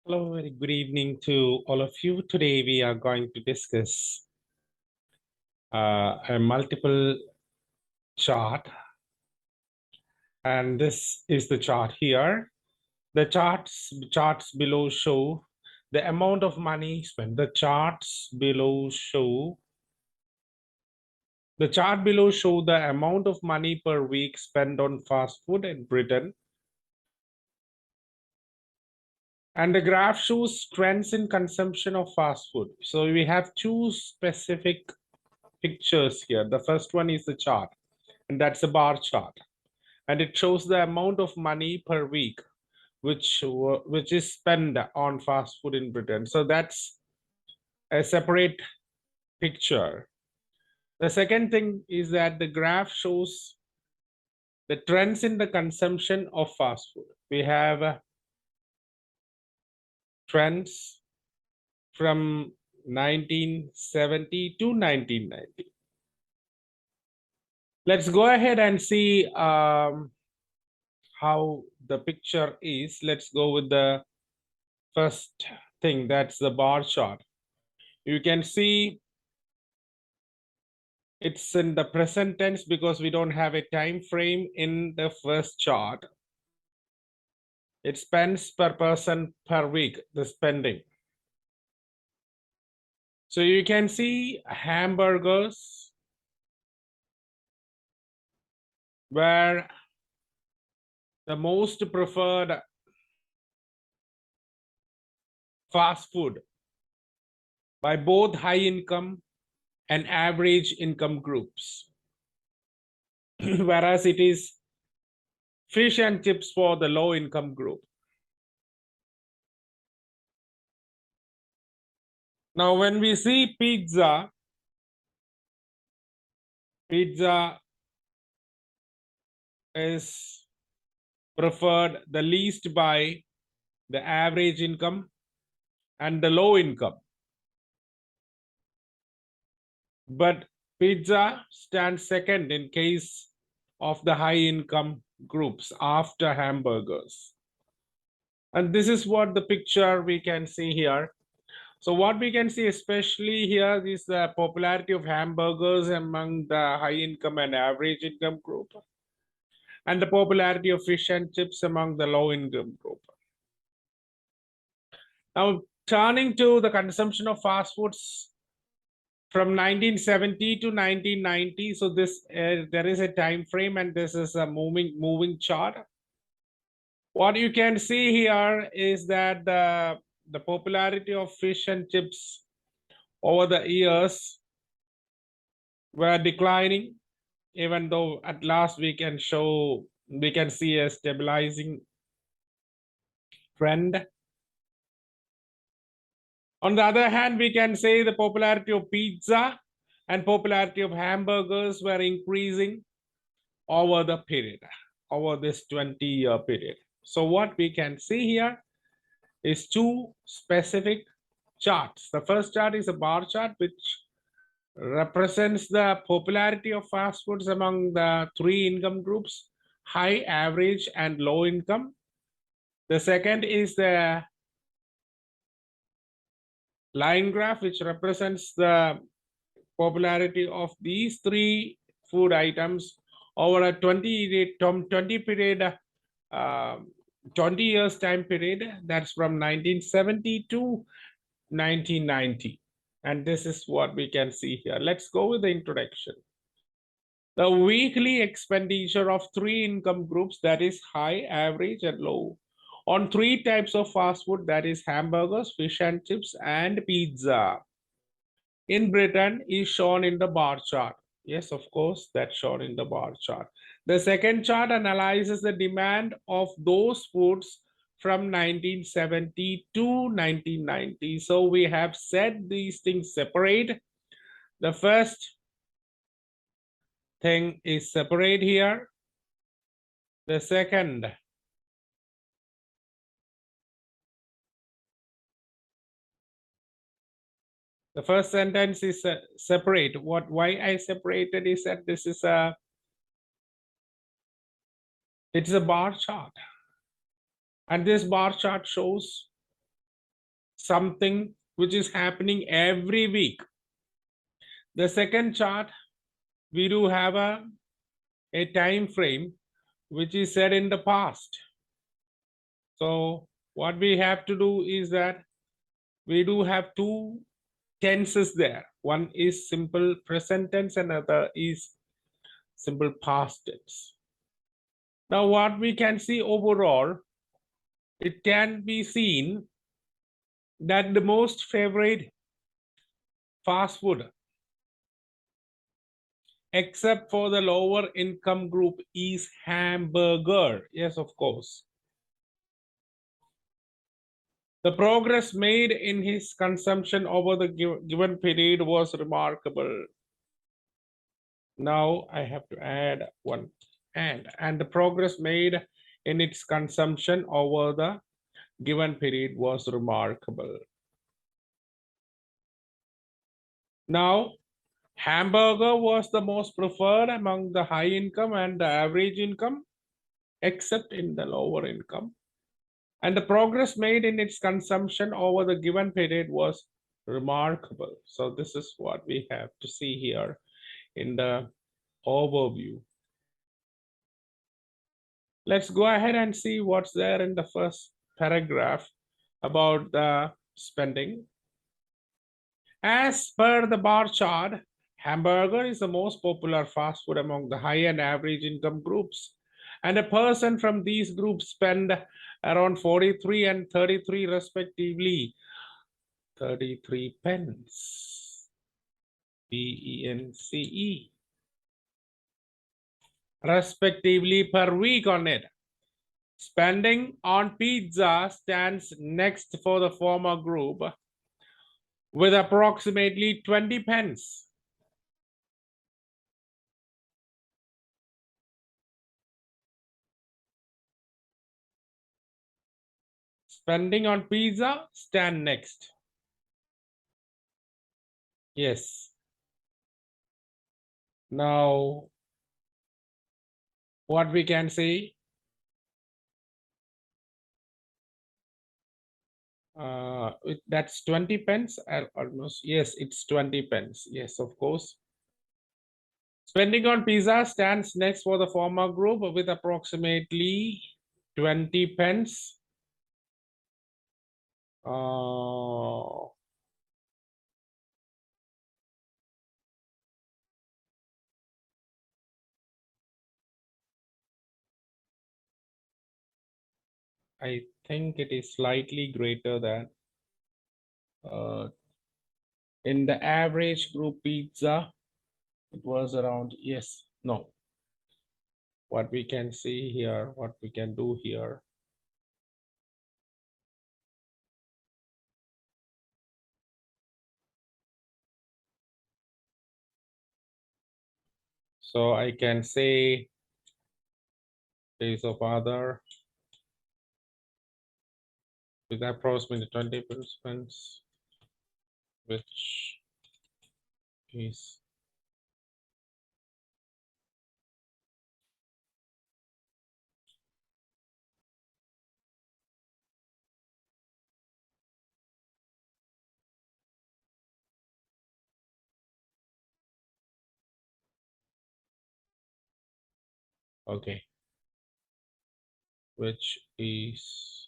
Hello, very good evening to all of you. Today we are going to discuss a multiple chart, and this is the chart here. The charts below show the amount of money spent. The chart below show the amount of money per week spent on fast food in Britain. And the graph shows trends in consumption of fast food. So we have two specific pictures here. The first one is the chart, and that's a bar chart, and it shows the amount of money per week which is spent on fast food in Britain. So that's a separate picture. The second thing is that the graph shows the trends in the consumption of fast food. We have trends from 1970 to 1990. Let's go ahead and see how the picture is. Let's go with the first thing, that's the bar chart. You can see it's in the present tense because we don't have a time frame in the first chart. It spends per person per week, the spending. So you can see hamburgers were the most preferred fast food by both high income and average income groups. Whereas it is fish and chips for the low income group. Now, when we see pizza is preferred the least by the average income and the low income. But pizza stands second in case of the high income groups after hamburgers. And this is what the picture we can see here. So what we can see especially here is the popularity of hamburgers among the high income and average income group, and the popularity of fish and chips among the low income group. Now, turning to the consumption of fast foods from 1970 to 1990. So this there is a time frame, and this is a moving chart. What you can see here is that the popularity of fish and chips over the years were declining, even though at last we can see a stabilizing trend. On the other hand, we can say the popularity of pizza and popularity of hamburgers were increasing over the period, over this 20-year period. So what we can see here is two specific charts. The first chart is a bar chart, which represents the popularity of fast foods among the three income groups: high, average, and low income. The second is the line graph, which represents the popularity of these three food items over a 20 period, 20 years time period. That's from 1970 to 1990. And this is what we can see here. Let's go with the introduction. The weekly expenditure of three income groups, that is high, average, and low, on three types of fast food, that is hamburgers, fish and chips, and pizza, in Britain is shown in the bar chart. Yes, of course, that's shown in the bar chart. The second chart analyzes the demand of those foods from 1970 to 1990. So we have said these things separate. The first thing is separate here. The second the first sentence is separate. Why I separated is that this is it's a bar chart, and this bar chart shows something which is happening every week. The second chart, we do have a time frame which is set in the past. So what we have to do is that we do have two tenses there. One is simple present tense and other is simple past tense. Now what we can see overall, it can be seen that the most favorite fast food, except for the lower income group, is hamburger. Yes, of course. The progress made in his consumption over the given period was remarkable. Now I have to add one and the progress made in its consumption over the given period was remarkable. Now, hamburger was the most preferred among the high income and the average income, except in the lower income. And the progress made in its consumption over the given period was remarkable. So this is what we have to see here in the overview. Let's go ahead and see what's there in the first paragraph about the spending. As per the bar chart, hamburger is the most popular fast food among the high and average income groups. And a person from these groups spend around 43 and 33 respectively. 33 pence. PENCE. Respectively per week on it. Spending on pizza stands next for the former group with approximately 20 pence. Spending on pizza stand next. Yes. Now, what we can say, that's 20 pence almost. Yes, it's 20 pence. Yes, of course. Spending on pizza stands next for the former group with approximately 20 pence. I think it is slightly greater than in the average group pizza. It was around, yes, no. What we can see here, what we can do here. So I can say days of other with approximately 20 participants, which is okay, which is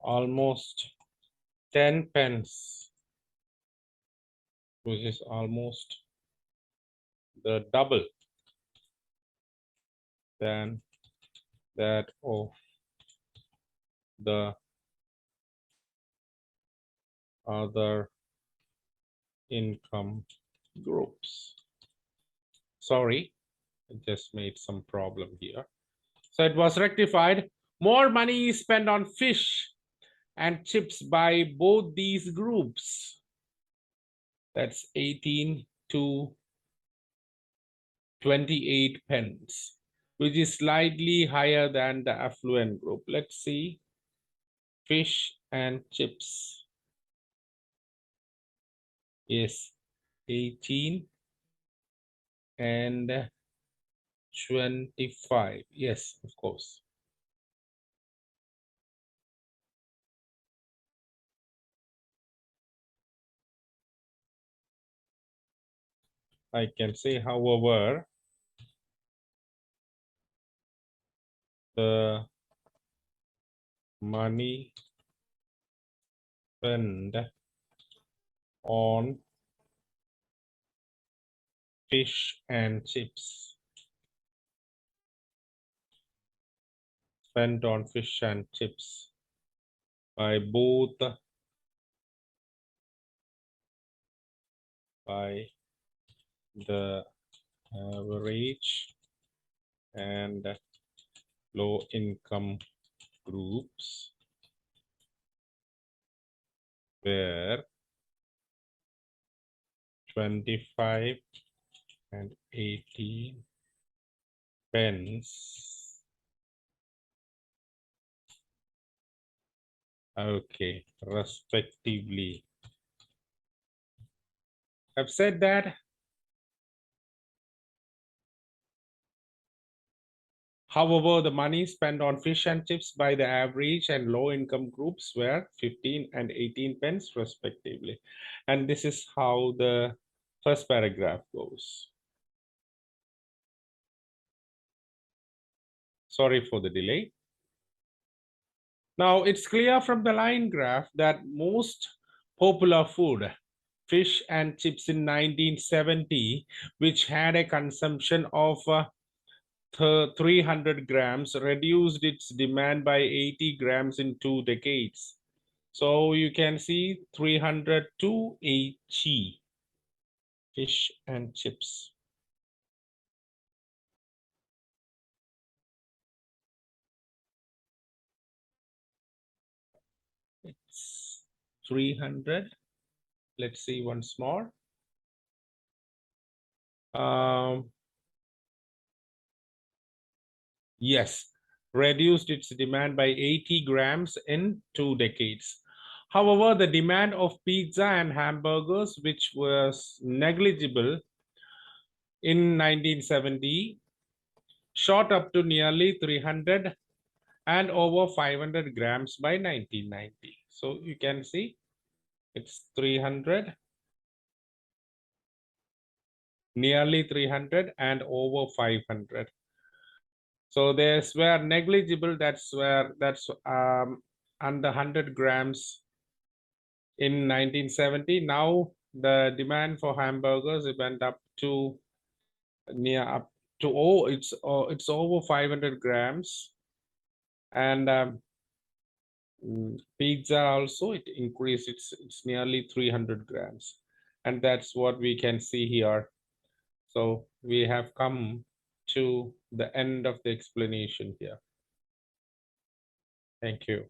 almost 10 pence, which is almost the double than that of the other income groups. Sorry, I just made some problem here. So it was rectified. More money is spent on fish and chips by both these groups. That's 18 to 28 pence, which is slightly higher than the affluent group. Let's see. Fish and chips. Yes, 18 and 25. Yes, of course. I can say, however, the money spent on fish and chips. Spent on fish and chips by both by the average and low income groups were 25 and 18 pence. Okay, respectively. I've said that. However, the money spent on fish and chips by the average and low income groups were 15 and 18 pence respectively. And this is how the first paragraph goes. Sorry for the delay. Now it's clear from the line graph that most popular food, fish and chips in 1970, which had a consumption of 300 grams, reduced its demand by 80 grams in 2 decades. So you can see 300 to 80 fish and chips. It's 300. Let's see once more. Yes, reduced its demand by 80 grams in 2 decades. However, the demand of pizza and hamburgers, which was negligible in 1970, shot up to nearly 300 and over 500 grams by 1990. So you can see it's 300, nearly 300 and over 500. So there's where negligible, that's under 100 grams in 1970. Now the demand for hamburgers, it went up to near up to, oh, it's over 500 grams. And pizza also, it increased, it's nearly 300 grams. And that's what we can see here. So we have come to the end of the explanation here. Thank you.